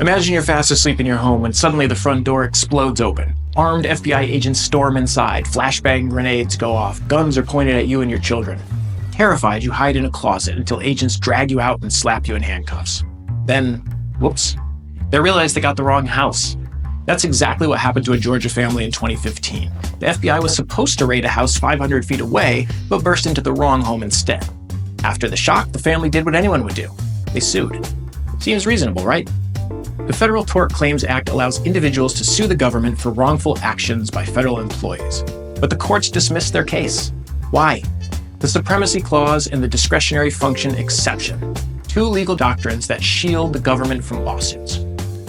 Imagine you're fast asleep in your home when suddenly the front door explodes open. Armed FBI agents storm inside, flashbang grenades go off, guns are pointed at you and your children. Terrified, you hide in a closet until agents drag you out and slap you in handcuffs. Then, whoops, they realize they got the wrong house. That's exactly what happened to a Georgia family in 2015. The FBI was supposed to raid a house 500 feet away, but burst into the wrong home instead. After the shock, the family did what anyone would do. They sued. Seems reasonable, right? The Federal Tort Claims Act allows individuals to sue the government for wrongful actions by federal employees. But the courts dismissed their case. Why? The Supremacy Clause and the Discretionary-Function Exception, two legal doctrines that shield the government from lawsuits.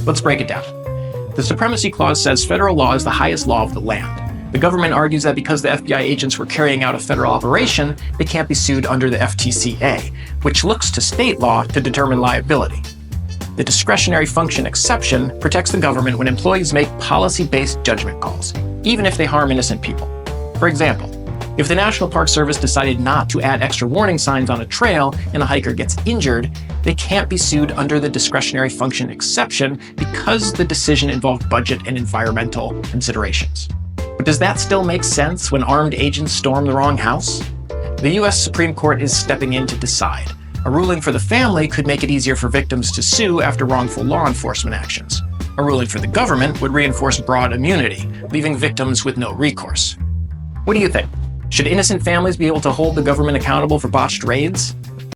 Let's break it down. The Supremacy Clause says federal law is the highest law of the land. The government argues that because the FBI agents were carrying out a federal operation, they can't be sued under the FTCA, which looks to state law to determine liability. The Discretionary-Function Exception protects the government when employees make policy-based judgment calls, even if they harm innocent people. For example, if the National Park Service decided not to add extra warning signs on a trail and a hiker gets injured, they can't be sued under the Discretionary-Function Exception because the decision involved budget and environmental considerations. But does that still make sense when armed agents storm the wrong house? The U.S. Supreme Court is stepping in to decide. A ruling for the family could make it easier for victims to sue after wrongful law enforcement actions. A ruling for the government would reinforce broad immunity, leaving victims with no recourse. What do you think? Should innocent families be able to hold the government accountable for botched raids?